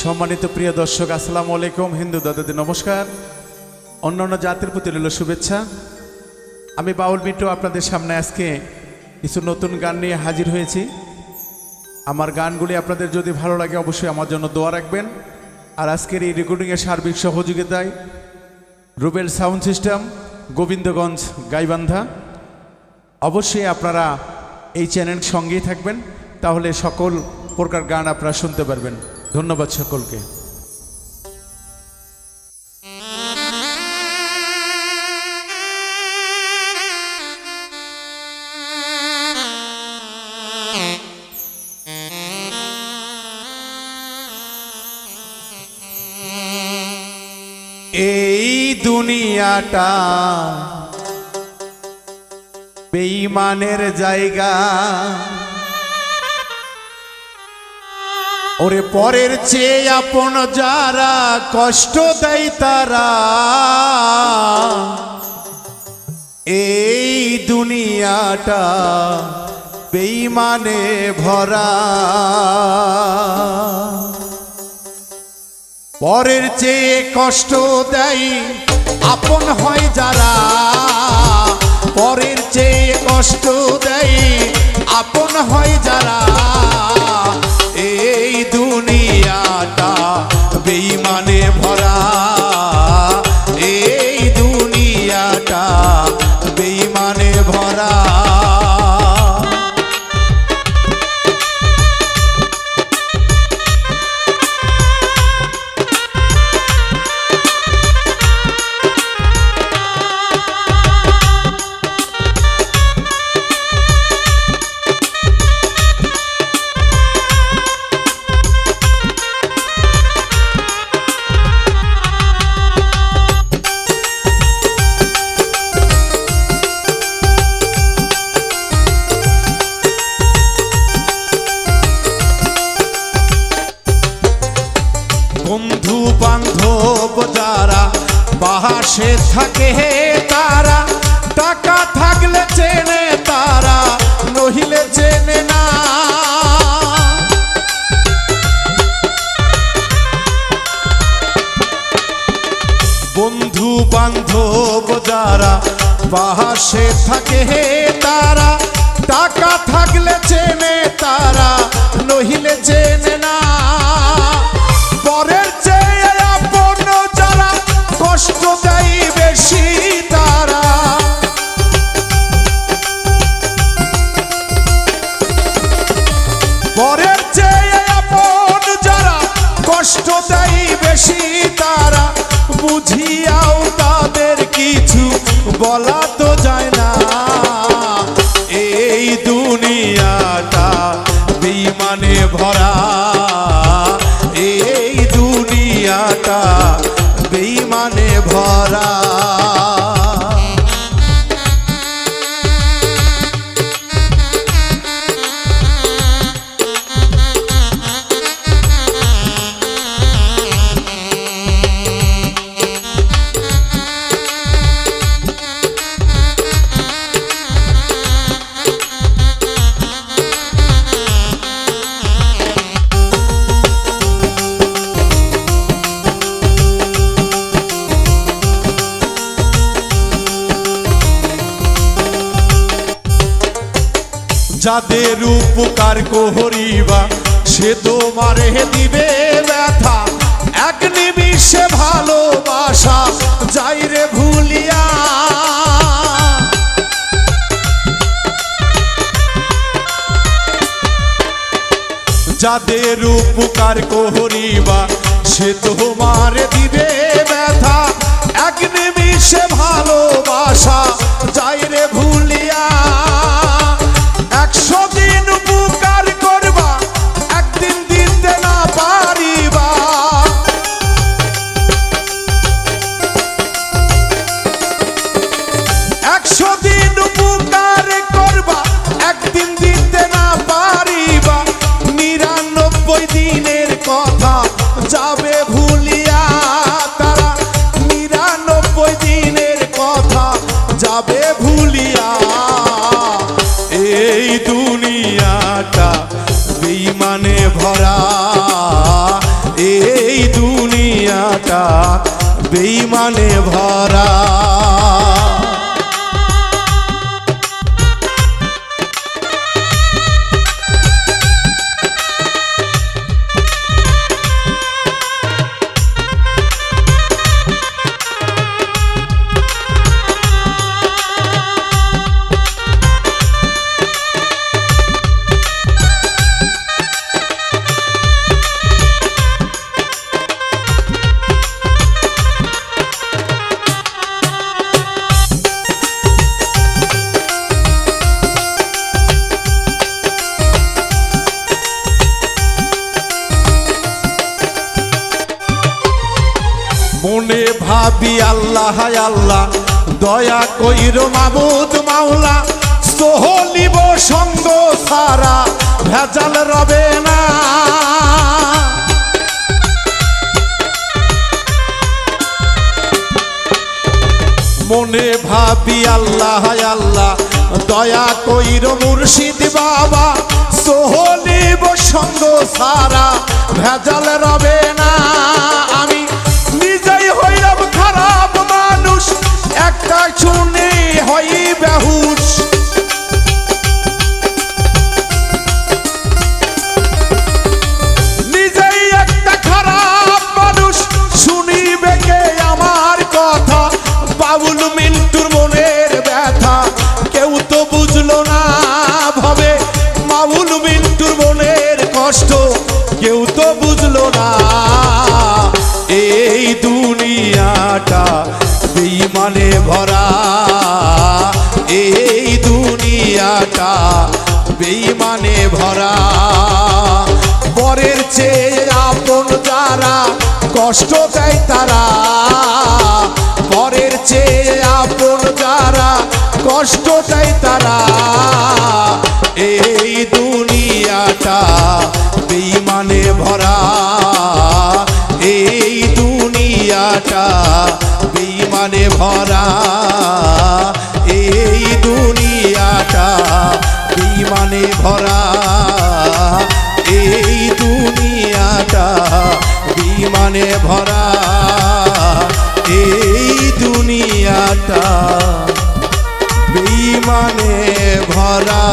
সম্মানিত প্রিয় দর্শক, আসসালামু আলাইকুম। হিন্দু দাদাদের নমস্কার, অন্যান্য জাতির প্রতি রইল শুভেচ্ছা। আমি বাউল মিন্টু আপনাদের সামনে আজকে কিছু নতুন গান নিয়ে হাজির হয়েছি। আমার গানগুলি আপনাদের যদি ভালো লাগে অবশ্যই আমার জন্য দোয়া রাখবেন। আর আজকের এই রেকর্ডিংয়ের সার্বিক সহযোগিতায় রুবেল সাউন্ড সিস্টেম, গোবিন্দগঞ্জ, গাইবান্ধা। অবশ্যই আপনারা এই চ্যানেল সঙ্গেই থাকবেন, তাহলে সকল প্রকার গান আপনারা শুনতে পারবেন। ধন্যবাদ সকলকে। এই দুনিয়াটা বেঈমানের জায়গা, ওরে পরের চেয়ে আপন যারা কষ্ট দেয় তারা। এই দুনিয়াটা বেঈমানে ভরা, পরের চেয়ে কষ্ট দেয় আপন হয় যারা। পরের চেয়ে কষ্ট দেয় আপন হয় যারা। এই দুনিয়াটা বেঈমানে ভরা, এই দুনিয়াটা বেঈমানে ভরা। বন্ধু বান্ধব যারা পাশে থাকে তারা, টাকা থাকলে চেনে তারা, নহিলে চেনে না। বন্ধু বান্ধব যারা পাশে থাকে তারা, টাকা থাকলে চেনে তারা, নহিলে চেনে না। পরের চেয়ে আপন যারা কষ্ট দেয় বেশি তারা। পরের চেয়ে আপন যারা কষ্ট দেয় বেশি তারা, বুঝিয়াও তাদের কিছু বলা তো যায় না। এই দুনিয়াটা বেঈমানে ভরা, এই দুনিয়াটা বেঈমানে ভরা। যাদের উপকার করিবা সে তোমারে দিবে ব্যথা, এক নিমিষে ভালোবাসা যাই রে ভুলিয়া। যাদের উপকার করিবা সে তোমারে দিবে ব্যথা, এক নিমিষে ভালোবাসা যাই রে ভুলিয়া। 100 দিন উপকার করবা, একদিন দিতে না পারিবা। 100 দিন উপকার করবা, একদিন দিতে না পারিবা। 99 দিনের কথা যাবে ভুলিয়া তারা, 99 দিনের কথা যাবে ভুলিয়া। এই দুনিয়াটা বেঈমানে ভরা, এই বেঈমানে ভরা। মনে ভাবি আল্লাহ আল্লাহ দয়া কইরো মাবুদ মাওলা, সহলিব সঙ্গ সারা ভেজাল রবে না। মনে ভাবি আল্লাহ আল্লাহ দয়া কইরো মুর্শিদ বাবা, সহলিব সঙ্গ সারা ভেজাল রবে না। আমি নিজেই হইলাম খারাপ মানুষ, একটা শুনে হই বেহুশ। নিজেই একটা খারাপ মানুষ, শুনিবে কে আমার কথা? বাবুল মিন্টুর মনের ব্যথা কেউ তো বুঝলো না ভাবে, বাবুল মিন্টুর মনের কষ্ট কেউ তো বুঝলো না। এই দুনিয়াটা বেঈমানে ভরা, এই দুনিয়াটা বেঈমানে ভরা। পরের চেয়ে আপন যারা কষ্ট দেয় তারা, পরের চেয়ে আপন যারা কষ্ট দেয় তারা। এই দুনিয়াটা বেঈমানে ভরা, এই দুনিয়াটা বেঈমানে ভরা, এই দুনিয়াটা বেঈমানে ভরা, এই দুনিয়াটা বেঈমানে ভরা, এই দুনিয়াটা বেঈমানে ভরা।